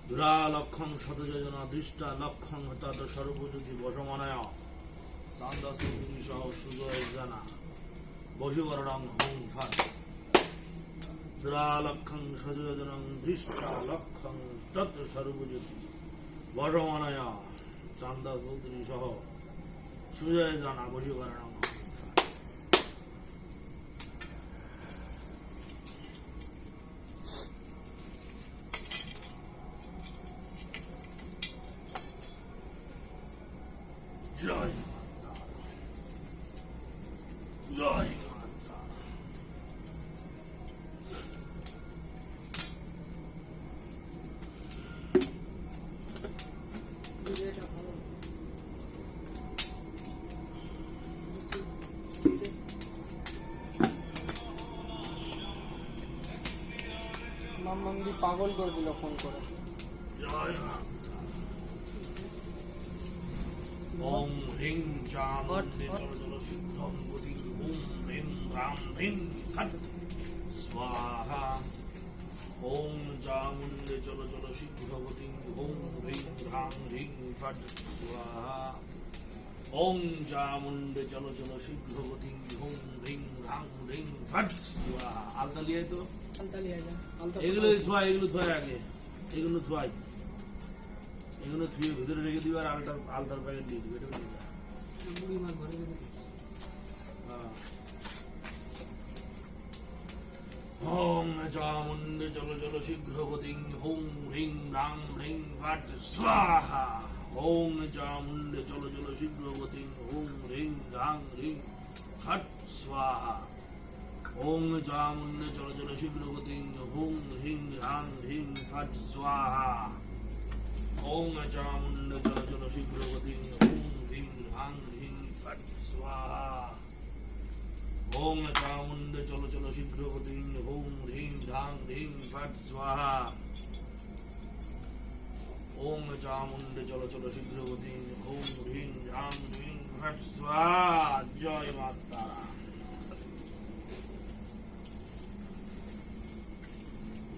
দুরা লক্ষং শতযোজনা দৃষ্টা লক্ষং তত সর্বজ্যোতি বসমানায় চান্দাসুগিরি সহ সুজয় জানা বসুবরণং হং ফাট দুরা লক্ষং শতযোজনং দৃষ্টা লক্ষং তত সর্বজ্যোতি বসমানায় চান্দাসুগিরি সহ সুজয় জানা বসুবরণং জয় জয় মামদি পাগল করে দিল ফোন করে। জয় ওম হ্রিং চামুণ্ডে চল চল সিদ্ধং গতি ওম হ্রিং রাম হ্রিং খট স্বাহা ওম চামুণ্ডে চল চল সিদ্ধ গতি ওম হ্রিং রাম হ্রিং ফট স্বাহা ওম চামুণ্ডে চল চল সিদ্ধ গতি ওম হ্রিং রাম হ্রিং ফট স্বাহা। আলতা লিয়ে তো এগুলো ধোয়া আগে এগুলো ধোয়াই এগুলো ধুয়ে ভিতরে রেখে দিবে আর আলতার প্যাকেট দিয়ে দিবে। ওম চামুণ্ডে চল চল শীঘ্র গতি হোম হ্রিং রাং হ্রিং ফট স্বাহা ওম চামুণ্ডে চল চল শীঘ্র গতি হোম হ্রিং রাং হ্রিং ফট স্বাহা ওম চামুণ্ডে চল চল শীঘ্র গতি হোম হ্রিং রাং হ্রিং ফট স্বাহা ওম চামুণ্ডে চল চল শীঘ্র গতি ওম হ্রিং রাং হ্রিং ফট স্বাহা ওম চামুণ্ডে চল চল শীঘ্র গতি ওম হ্রিং রাং হ্রিং ফট স্বাহা ওম চামুণ্ডে চল চল শীঘ্র গতি ওম হ্রিং রাং হ্রিং ফট স্বাহা। জয় মা তারা।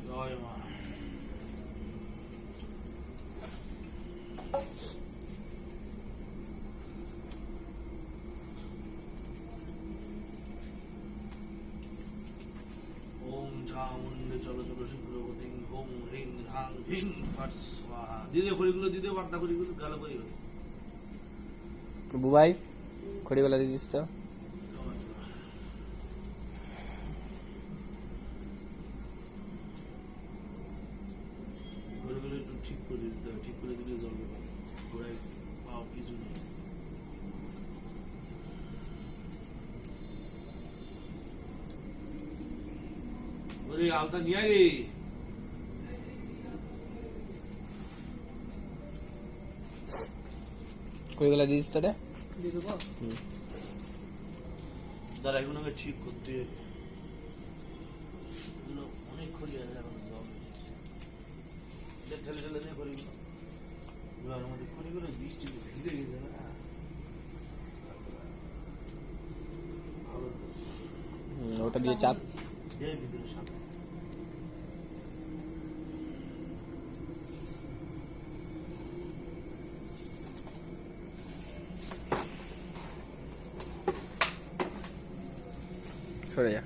জয় মা। ওম চামুণ্ডে চল চল শীঘ্র গতি ওম হ্রিং রাং হ্রিং ফট স্বাহা। দিদে খড়িগুলো দিদে বার্তা খড়িগুলো গালো করি বুবাই খড়িগুলো দিয়ে দিস তো। খড়িগুলো একটু ঠিক করে দিতে হবে, ঠিক করে দিলে জ্বলবে না, ঘোড়ায় পাও কিছু নেই। ওরে আলতা নিয়ে আয় রে। খড়িগুলো দিয়ে দিস তো রে। দিয়ে দেবো। দাঁড়া এগুলো আমাকে ঠিক করতে হবে। এগুলো অনেক খড়ি আছে এখন জল ঠেলে ঠেলে দিয়ে খড়িগুলো এবার আমাদের খড়িগুলো বৃষ্টিতে ভিজে গেছে না ভালো ওটা দিয়ে চাপ। দেয় ভিতরে সামনে সরে যা।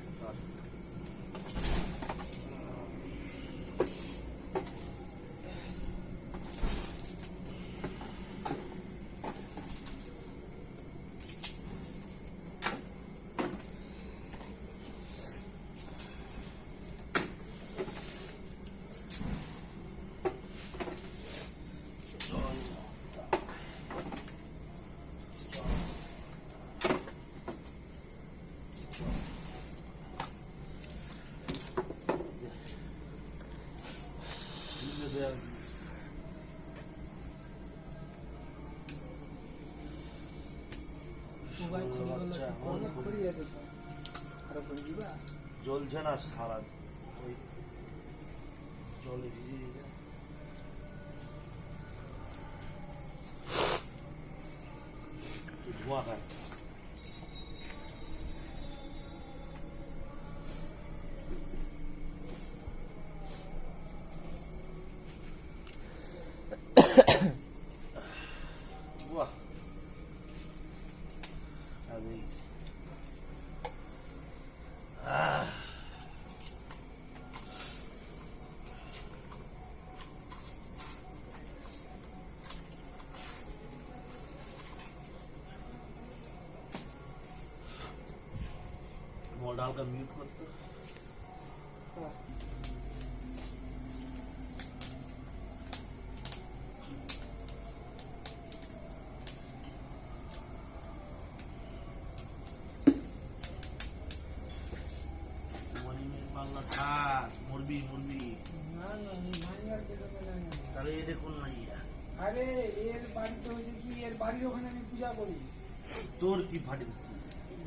জ্বলছে না সারা জলে ভিজিয়ে যায়। ধোঁয়া খায় কলটা হালকা মিউট করতো। হ্যাঁ। মর্নিংয়ের পাল্লা থাক, মরবি মরবি। না না মাইয়ার পেতে পেলে না। তাহলে এটা কোন মাইয়া? আরে এর বাড়িতে হয়েছে কি, এর বাড়ির ওখানে আমি পূজা করি। তোর কি ফাটিস?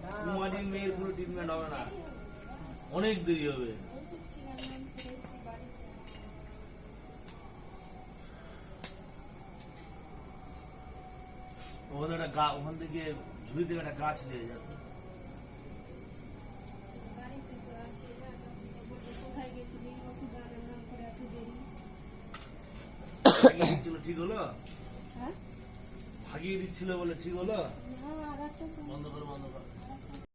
না, কুমারী মেয়ের কোনো ট্রিটমেন্ট হবে না, অনেক দেরি হবে। ওখানে একটা ওখান থেকে ঝুড়ি থেকে একটা গাছ নিয়ে যেত। ভাগিয়ে দিচ্ছিল, ঠিক হলো? ভাগিয়ে দিচ্ছিল বলে ঠিক হলো? বন্ধ কর বন্ধ কর।